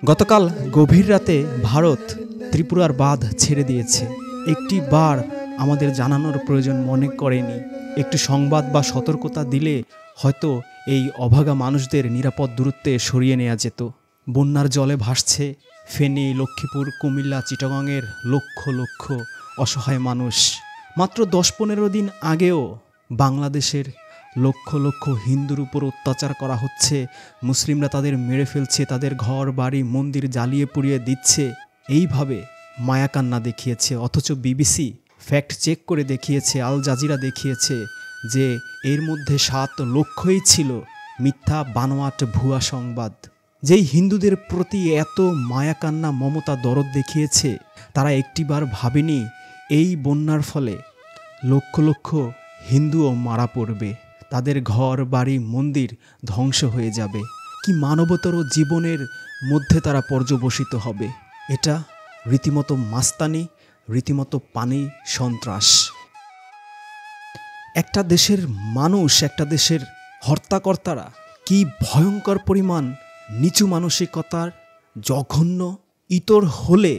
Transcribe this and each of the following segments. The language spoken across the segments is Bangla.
গতকাল গভীর রাতে ভারত ত্রিপুরার বাঁধ ছেড়ে দিয়েছে। একটি বার আমাদের জানানোর প্রয়োজন মনে করেনি। একটু সংবাদ বা সতর্কতা দিলে হয়তো এই অভাগা মানুষদের নিরাপদ দূরত্বে সরিয়ে নেওয়া যেত। বন্যার জলে ভাসছে ফেনী, লক্ষ্মীপুর, কুমিল্লা, চিটাগংয়ের লক্ষ লক্ষ অসহায় মানুষ। মাত্র 10-15 দিন আগেও বাংলাদেশের লক্ষ লক্ষ হিন্দুর উপর অত্যাচার করা হচ্ছে, মুসলিমরা তাদের মেরে ফেলছে, তাদের ঘর বাড়ি মন্দির জ্বালিয়ে পুড়িয়ে দিচ্ছে। এইভাবে মায়াকান্না দেখিয়েছে, অথচ বিবিসি ফ্যাক্ট চেক করে দেখিয়েছে, আল জাজিরা দেখিয়েছে যে এর মধ্যে 7 লক্ষই ছিল মিথ্যা বানোয়াট ভুয়া সংবাদ। যেই হিন্দুদের প্রতি এত মায়াকান্না মমতা দরদ দেখিয়েছে, তারা একটিবার ভাবেনি এই বন্যার ফলে লক্ষ লক্ষ হিন্দুও মারা পড়বে, তাদের ঘর বাড়ি মন্দির ধ্বংস হয়ে যাবে। কি মানবতর জীবনের মধ্যে তারা পর্যবসিত হবে। এটা রীতিমতো মাস্তানি, রীতিমতো পানি সন্ত্রাস। একটা দেশের মানুষ, একটা দেশের হর্তাকর্তারা কি ভয়ঙ্কর পরিমাণ নিচু মানসিকতার, জঘন্য ইতর হলে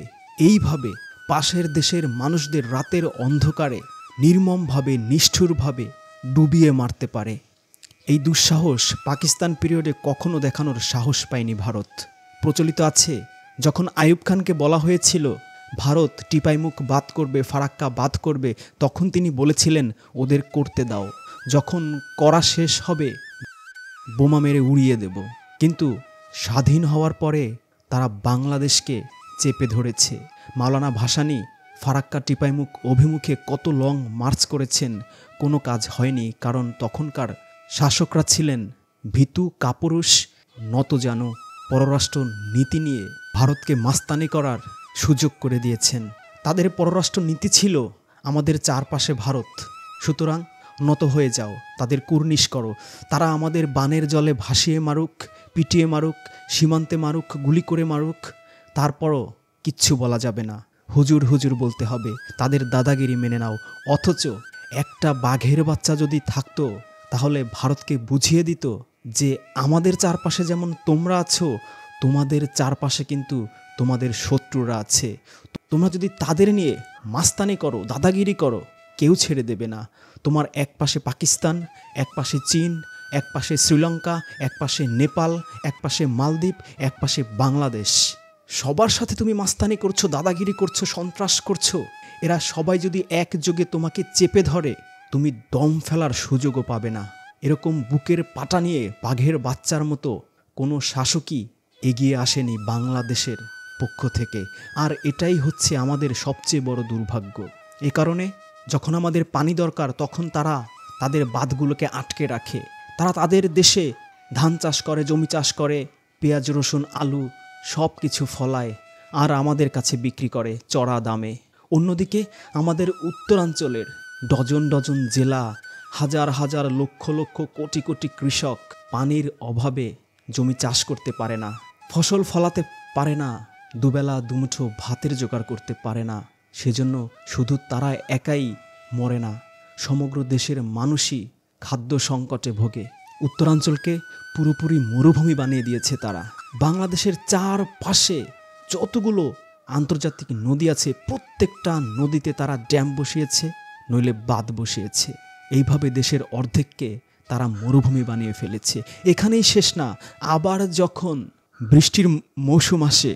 এইভাবে পাশের দেশের মানুষদের রাতের অন্ধকারে নির্মমভাবে নিষ্ঠুরভাবে ডুবিয়ে মারতে পারে। এই দুঃসাহস পাকিস্তান পিরিয়ডে কখনো দেখানোর সাহস পায়নি ভারত। প্রচলিত আছে, যখন আইয়ুব খানকে বলা হয়েছিল ভারত টিপাইমুখ বাদ করবে, ফারাক্কা বাদ করবে, তখন তিনি বলেছিলেন ওদের করতে দাও, যখন করা শেষ হবে বোমা মেরে উড়িয়ে দেব। কিন্তু স্বাধীন হওয়ার পরে তারা বাংলাদেশকে চেপে ধরেছে। মাওলানা ভাসানী ফারাক্কা টিপাইমুখ অভিমুখে কত লং মার্চ করেছেন, কোনো কাজ হয়নি, কারণ তখনকার শাসকরা ছিলেন ভীতু কাপুরুষ নতজানু। পররাষ্ট্র নীতি নিয়ে ভারতকে মাস্তানি করার সুযোগ করে দিয়েছেন। তাদের পররাষ্ট্র নীতি ছিল আমাদের চারপাশে ভারত, সুতরাং নত হয়ে যাও, তাদের কুর্নিশ করো। তারা আমাদের বানের জলে ভাসিয়ে মারুক, পিটিয়ে মারুক, সীমান্তে মারুক, গুলি করে মারুক, তারপরও কিচ্ছু বলা যাবে না, হুজুর হুজুর বলতে হবে, তাদের দাদাগিরি মেনে নাও। অথচ একটা বাঘের বাচ্চা যদি থাকতো তাহলে ভারতকে বুঝিয়ে দিত যে আমাদের চারপাশে যেমন তোমরা আছো, তোমাদের চারপাশে কিন্তু তোমাদের শত্রুরা আছে। তোমরা যদি তাদের নিয়ে মাস্তানি করো, দাদাগিরি করো, কেউ ছেড়ে দেবে না। তোমার এক পাশে পাকিস্তান, এক পাশে চীন, এক পাশে শ্রীলঙ্কা, এক পাশে নেপাল, এক পাশে মালদ্বীপ, এক পাশে বাংলাদেশ, সবার সাথে তুমি মাস্তানি করছো, দাদাগিরি করছো, সন্ত্রাস করছো। এরা সবাই যদি একযোগে তোমাকে চেপে ধরে, তুমি দম ফেলার সুযোগও পাবে না। এরকম বুকের পাটা নিয়ে বাঘের বাচ্চার মতো কোনো শাসকই এগিয়ে আসেনি বাংলাদেশের পক্ষ থেকে। আর এটাই হচ্ছে আমাদের সবচেয়ে বড় দুর্ভাগ্য। এ কারণে যখন আমাদের পানি দরকার, তখন তারা তাদের বাঁধগুলোকে আটকে রাখে। তারা তাদের দেশে ধান চাষ করে, জমি চাষ করে, পেঁয়াজ রসুন আলু সব কিছু ফলায়, আর আমাদের কাছে বিক্রি করে চড়া দামে। অন্যদিকে আমাদের উত্তরাঞ্চলের ডজন ডজন জেলা, হাজার হাজার লক্ষ লক্ষ কোটি কোটি কৃষক পানির অভাবে জমি চাষ করতে পারে না, ফসল ফলাতে পারে না, দুবেলা দুমুঠো ভাতের জোগাড় করতে পারে না। সেজন্য শুধু তারা একাই মরে না, সমগ্র দেশের মানুষই খাদ্য সংকটে ভোগে। উত্তরাঞ্চলকে পুরোপুরি মরুভূমি বানিয়ে দিয়েছে তারা। বাংলাদেশের চারপাশে যতগুলো আন্তর্জাতিক নদী আছে, প্রত্যেকটা নদীতে তারা ড্যাম বসিয়েছে, নইলে বাঁধ বসিয়েছে। এইভাবে দেশের অর্ধেককে তারা মরুভূমি বানিয়ে ফেলেছে। এখানেই শেষ না, আবার যখন বৃষ্টির মৌসুম আসে,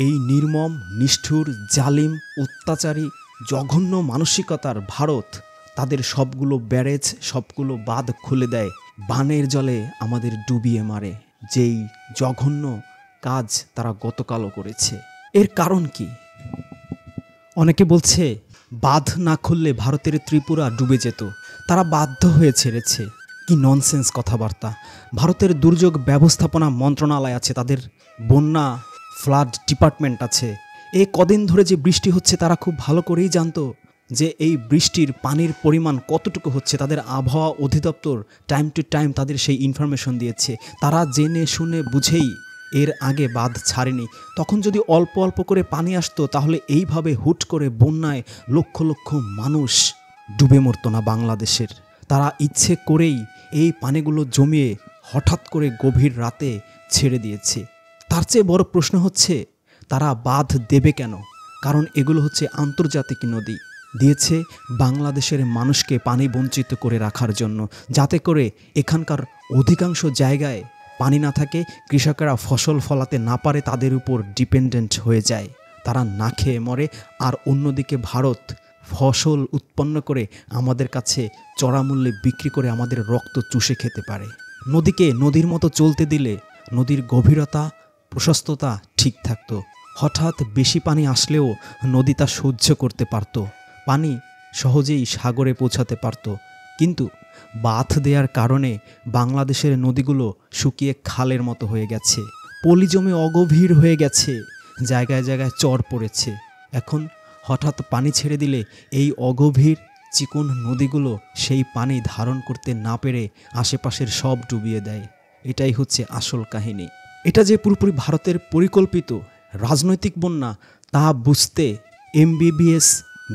এই নির্মম, নিষ্ঠুর, জালিম, অত্যাচারী, জঘন্য মানসিকতার ভারত তাদের সবগুলো ব্যারেজ, সবগুলো বাঁধ খুলে দেয়, বানের জলে আমাদের ডুবিয়ে মারে। যেই জঘন্য কাজ তারা গতকালও করেছে। এর কারণ কি? অনেকে বলছে বাঁধ না খুললে ভারতের ত্রিপুরা ডুবে যেত, তারা বাধ্য হয়ে ছেড়েছে। কি ননসেন্স কথাবার্তা। ভারতের দুর্যোগ ব্যবস্থাপনা মন্ত্রণালয় আছে, তাদের বন্যা ফ্লাড ডিপার্টমেন্ট আছে। এই কদিন ধরে যে বৃষ্টি হচ্ছে তারা খুব ভালো করেই জানতো যে এই বৃষ্টির পানির পরিমাণ কতটুকু হচ্ছে। তাদের আবহাওয়া অধিদপ্তর টাইম টু টাইম তাদের সেই ইনফরমেশন দিয়েছে। তারা জেনে শুনে বুঝেই এর আগে বাঁধ ছাড়েনি। তখন যদি অল্প অল্প করে পানি আসতো, তাহলে এইভাবে হুট করে বন্যায় লক্ষ লক্ষ মানুষ ডুবে মরতো না বাংলাদেশের। তারা ইচ্ছে করেই এই পানিগুলো জমিয়ে হঠাৎ করে গভীর রাতে ছেড়ে দিয়েছে। তার চেয়ে বড় প্রশ্ন হচ্ছে তারা বাঁধ দেবে কেন? কারণ এগুলো হচ্ছে আন্তর্জাতিক নদী, দিয়েছে বাংলাদেশের মানুষকে পানি বঞ্চিত করে রাখার জন্য, যাতে করে এখানকার অধিকাংশ জায়গায় পানি না থাকে, কৃষকেরা ফসল ফলাতে না পারে, তাদের উপর ডিপেন্ডেন্ট হয়ে যায়, তারা না খেয়ে মরে। আর অন্যদিকে ভারত ফসল উৎপন্ন করে আমাদের কাছে চড়া মূল্যে বিক্রি করে আমাদের রক্ত চুষে খেতে পারে। নদীকে নদীর মতো চলতে দিলে নদীর গভীরতা প্রশস্ততা ঠিক থাকতো। হঠাৎ বেশি পানি আসলেও নদী তা সহ্য করতে পারত, পানি সহজেই সাগরে পৌঁছাতে পারত। কিন্তু বাঁধ দেওয়ার কারণে বাংলাদেশের নদীগুলো শুকিয়ে খালের মতো হয়ে গেছে, পলি জমে অগভীর হয়ে গেছে, জায়গায় জায়গায় চর পড়েছে। এখন হঠাৎ পানি ছেড়ে দিলে এই অগভীর চিকন নদীগুলো সেই পানি ধারণ করতে না পেরে আশেপাশের সব ডুবিয়ে দেয়। এটাই হচ্ছে আসল কাহিনী। এটা যে পুরোপুরি ভারতের পরিকল্পিত রাজনৈতিক বন্যা তা বুঝতে MBBS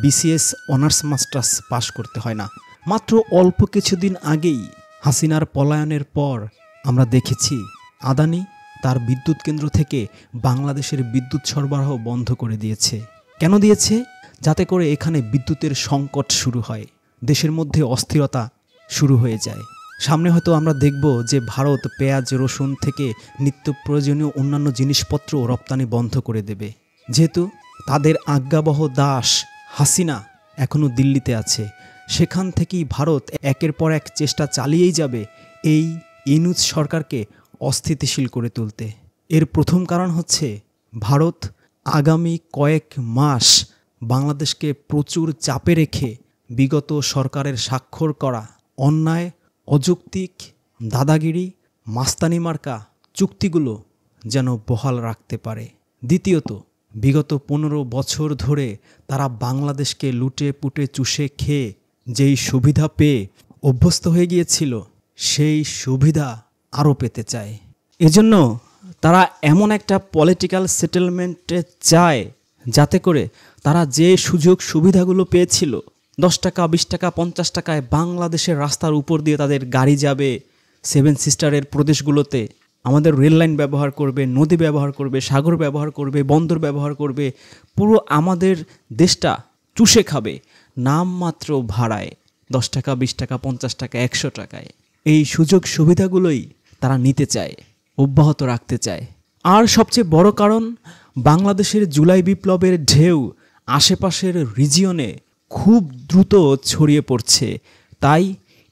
BCS অনার্স মাস্টার্স পাশ করতে হয় না। মাত্র অল্প কিছুদিন আগেই হাসিনার পলায়নের পর আমরা দেখেছি আদানি তার বিদ্যুৎ কেন্দ্র থেকে বাংলাদেশের বিদ্যুৎ সরবরাহ বন্ধ করে দিয়েছে। কেন দিয়েছে? যাতে করে এখানে বিদ্যুতের সংকট শুরু হয়, দেশের মধ্যে অস্থিরতা শুরু হয়ে যায়। সামনে হয়তো আমরা দেখব যে ভারত পেঁয়াজ রসুন থেকে নিত্য প্রয়োজনীয় অন্যান্য জিনিসপত্র রপ্তানি বন্ধ করে দেবে, যেহেতু তাদের আজ্ঞাবহ দাস হাসিনা এখনও দিল্লিতে আছে। সেখান থেকেই ভারত একের পর এক চেষ্টা চালিয়েই যাবে এই ইউনূস সরকারকে অস্থিতিশীল করে তুলতে। এর প্রথম কারণ হচ্ছে ভারত আগামী কয়েক মাস বাংলাদেশকে প্রচুর চাপে রেখে বিগত সরকারের স্বাক্ষর করা অন্যায় অযৌক্তিক দাদাগিরি মাস্তানি মার্কা চুক্তিগুলো যেন বহাল রাখতে পারে। দ্বিতীয়ত, বিগত 15 বছর ধরে তারা বাংলাদেশকে লুটে পুটে চুষে খেয়ে যেই সুবিধা পেয়ে অভ্যস্ত হয়ে গিয়েছিল সেই সুবিধা আরও পেতে চায়। এজন্য তারা এমন একটা পলিটিক্যাল সেটেলমেন্টে চায় যাতে করে তারা যে সুযোগ সুবিধাগুলো পেয়েছিল 10 টাকা 20 টাকা 50 টাকায় বাংলাদেশের রাস্তার উপর দিয়ে তাদের গাড়ি যাবে, 7 সিস্টারের প্রদেশগুলোতে আমাদের রেল লাইন ব্যবহার করবে, নদী ব্যবহার করবে, সাগর ব্যবহার করবে, বন্দর ব্যবহার করবে, পুরো আমাদের দেশটা চুষে খাবে নামমাত্র ভাড়ায় 10 টাকা 20 টাকা 50 টাকা 100 টাকায়। এই সুযোগ সুবিধাগুলোই তারা নিতে চায়, অব্যাহত রাখতে চায়। আর সবচেয়ে বড় কারণ বাংলাদেশের জুলাই বিপ্লবের ঢেউ আশেপাশের রিজিয়নে খুব দ্রুত ছড়িয়ে পড়ছে। তাই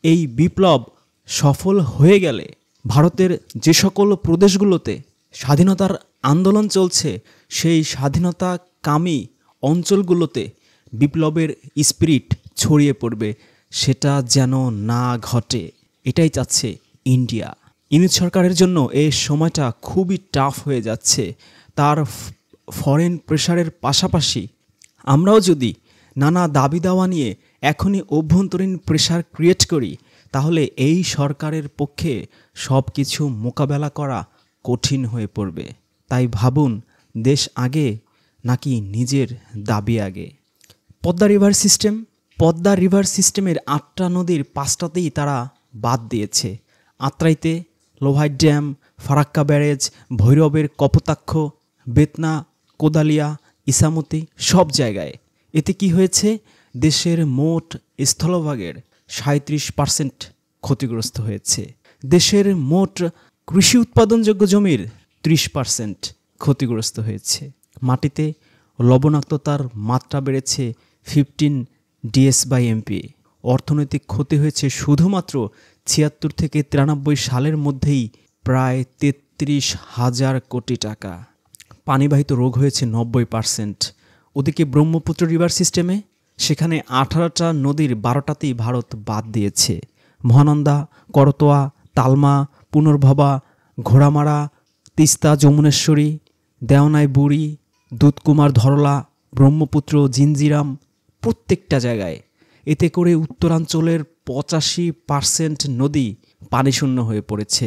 এই বিপ্লব সফল হয়ে গেলে ভারতের যে সকল প্রদেশগুলোতে স্বাধীনতার আন্দোলন চলছে সেই স্বাধীনতাকামী অঞ্চলগুলোতে বিপ্লবের স্পিরিট ছড়িয়ে পড়বে, সেটা যেন না ঘটে এটাই চাচ্ছে ইন্ডিয়া। ইউনূস সরকারের জন্য এই সময়টা খুবই টাফ হয়ে যাচ্ছে। তার ফরেন প্রেশারের পাশাপাশি আমরাও যদি নানা দাবি দাওয়া নিয়ে এখনই অভ্যন্তরীণ প্রেশার ক্রিয়েট করি তাহলে এই সরকারের পক্ষে সব কিছু মোকাবেলা করা কঠিন হয়ে পড়বে। তাই ভাবুন, দেশ আগে নাকি নিজের দাবি আগে। পদ্মা রিভার সিস্টেমের 8টা নদীর 5টাতেই তারা বাদ দিয়েছে। আত্রাইতে লোহাই ড্যাম, ফারাক্কা ব্যারেজ, ভৈরবের কপোতাক্ষ, বেতনা, কোদালিয়া, ইসামতি সব জায়গায়। এতে কি হয়েছে? দেশের মোট স্থলভাগের 37% ক্ষতিগ্রস্ত হয়েছে। দেশের মোট কৃষি উৎপাদনযোগ্য জমির 30% ক্ষতিগ্রস্ত হয়েছে। মাটিতে লবণাক্ততার মাত্রা বেড়েছে 15 DS/MP। অর্থনৈতিক ক্ষতি হয়েছে শুধুমাত্র 76 থেকে 93 সালের মধ্যেই প্রায় 33,000 কোটি টাকা। পানিবাহিত রোগ হয়েছে 90%। ওদিকে ব্রহ্মপুত্র রিভার সিস্টেমে সেখানে 18টা নদীর 12টাতেই ভারত বাদ দিয়েছে। মহানন্দা, করতোয়া, তালমা, পুনর্ভবা, ঘোড়ামারা, তিস্তা, যমুনেশ্বরী, দেওনাই বুড়ি, দুধকুমার, ধরলা, ব্রহ্মপুত্র, জিঞ্জিরাম প্রত্যেকটা জায়গায়। এতে করে উত্তরাঞ্চলের 85% নদী পানিশূন্য হয়ে পড়েছে।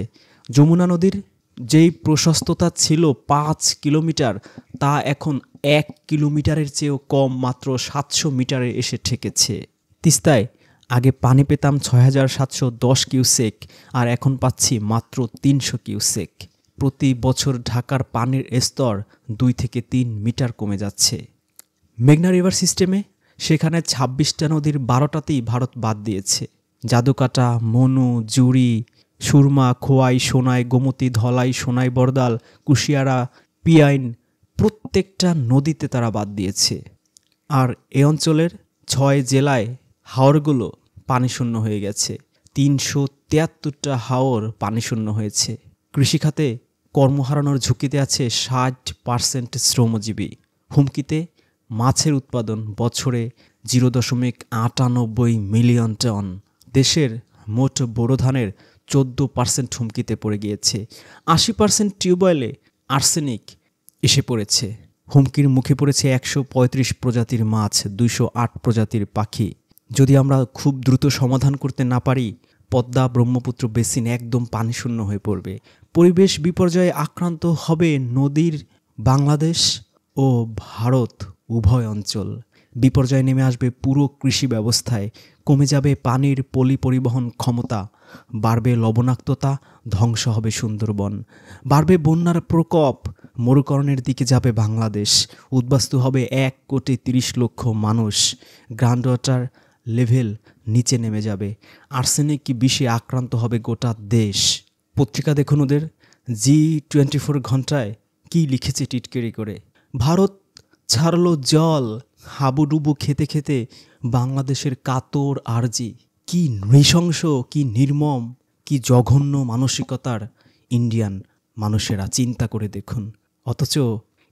যমুনা নদীর যেই প্রশস্ততা ছিল 5 কিলোমিটার তা এখন 1 কিলোমিটারের চেয়েও কম, মাত্র 700 মিটারে এসে ঠেকেছে। তিস্তায় আগে পানি পেতাম ৬,৭১০ কিউসেক, আর এখন পাচ্ছি মাত্র ৩০০ কিউসেক। প্রতি বছর ঢাকার পানির স্তর ২ থেকে ৩ মিটার কমে যাচ্ছে। মেঘনা রিভার সিস্টেমে সেখানে ২৬টা নদীর ১২টাতেই ভারত বাদ দিয়েছে। জাদুকাটা, মনু, জুড়ি, সুরমা, খোয়াই, সোনাই, গোমতী, ধলাই, সোনাই, বরদাল, কুশিয়ারা, পিয়াইন প্রত্যেকটা নদীতে তারা বাদ দিয়েছে। আর এ অঞ্চলের ৬ জেলায় হাওরগুলো পানিশূন্য হয়ে গেছে। ৩৭৩টা হাওর পানিশূন্য হয়েছে। কৃষিখাতে কর্ম হারানোর ঝুঁকিতে আছে ৬০% শ্রমজীবী। হুমকিতে মাছের উৎপাদন বছরে 0.৯৮ মিলিয়ন টন। দেশের মোট বোরো ধানের 14% হুমকিতে পড়ে গিয়েছে। ৮০% টিউবওয়েলে আর্সেনিক এসে পড়েছে। হুমকির মুখে পড়েছে ১৩৫ প্রজাতির মাছ, ২০৮ প্রজাতির পাখি। যদি আমরা খুব দ্রুত সমাধান করতে না পারি, পদ্মা ব্রহ্মপুত্র বেসিন একদম পানিশূন্য হয়ে পড়বে। পরিবেশ বিপর্যয়ে আক্রান্ত হবে নদীর বাংলাদেশ ও ভারত উভয় অঞ্চল। বিপর্যয় নেমে আসবে পুরো কৃষি ব্যবস্থায়। কমে যাবে পানির পরিবহন ক্ষমতা, বাড়বে লবণাক্ততা, ধ্বংস হবে সুন্দরবন, বাড়বে বন্যার প্রকোপ, মরুকরণের দিকে যাবে বাংলাদেশ, উদ্বাস্তু হবে ১,৩০,০০,০০০ মানুষ, গ্রাউন্ড ওয়াটার লেভেল নিচে নেমে যাবে, আর্সেনিক বিষে আক্রান্ত হবে গোটা দেশ। পত্রিকা দেখুন ওদের G24 ঘন্টায় কি লিখেছে টিটকেরি করে। ভারত ছাড়লো জল, হাবুডুবু খেতে খেতে বাংলাদেশের কাতর আরজি। কি নৃশংস, কি নির্মম, কি জঘন্য মানসিকতার ইন্ডিয়ান মানুষেরা, চিন্তা করে দেখুন। অথচ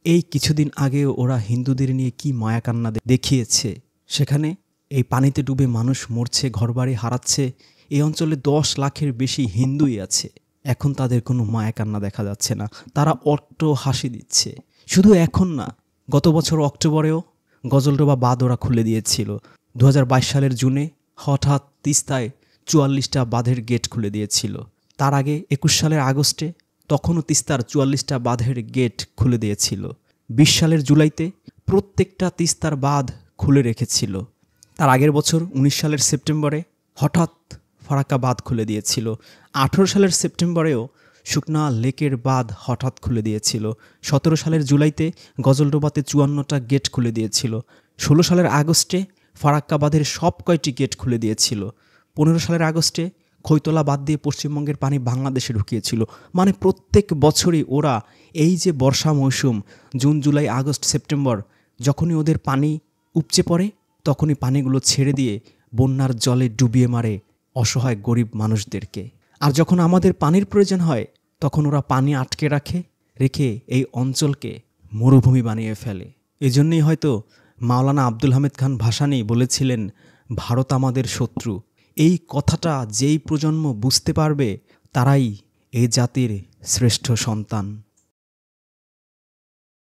এই কিছুদিন আগে ওরা হিন্দুদের নিয়ে কি মায়াকান্না দেখিয়েছে। সেখানে এই পানিতে ডুবে মানুষ মরছে, ঘরবাড়ি হারাচ্ছে। এই অঞ্চলে ১০ লাখের বেশি হিন্দুই আছে। এখন তাদের কোনো মায়াকান্না দেখা যাচ্ছে না, তারা অট্ট হাসি দিচ্ছে। শুধু এখন না, গত বছর অক্টোবরেও গজলডোবা বাঁধ ওরা খুলে দিয়েছিল। ২০২২ সালের জুনে হঠাৎ তিস্তায় ৪৪টা বাঁধের গেট খুলে দিয়েছিল। তার আগে ২১ সালের আগস্টে তখনও তিস্তার ৪৪টা বাঁধের গেট খুলে দিয়েছিল। ২০ সালের জুলাইতে প্রত্যেকটা তিস্তার বাঁধ খুলে রেখেছিল। তার আগের বছর ১৯ সালের সেপ্টেম্বরে হঠাৎ ফারাক্কা বাঁধ খুলে দিয়েছিল। ১৮ সালের সেপ্টেম্বরেও শুকনা লেকের বাঁধ হঠাৎ খুলে দিয়েছিল। ১৭ সালের জুলাইতে গজলডোবাতে ৫৪টা গেট খুলে দিয়েছিল। ১৬ সালের আগস্টে ফারাক্কা বাঁধের সব কয়টি গেট খুলে দিয়েছিল। ১৫ সালের আগস্টে খৈতলা বাঁধ দিয়ে পশ্চিমবঙ্গের পানি বাংলাদেশে ঢুকিয়েছিল। মানে প্রত্যেক বছরই ওরা এই যে বর্ষা মৌসুম, জুন, জুলাই, আগস্ট, সেপ্টেম্বর, যখনই ওদের পানি উপচে পড়ে তখনই পানিগুলো ছেড়ে দিয়ে বন্যার জলে ডুবিয়ে মারে অসহায় গরিব মানুষদেরকে। আর যখন আমাদের পানির প্রয়োজন হয় তখন ওরা পানি আটকে রেখে এই অঞ্চলকে মরুভূমি বানিয়ে ফেলে। এজন্যই হয়তো মাওলানা আব্দুল হামিদ খান ভাসানী বলেছিলেন, ভারত আমাদের শত্রু। এই কথাটা যেই প্রজন্ম বুঝতে পারবে তারাই এই জাতির শ্রেষ্ঠ সন্তান।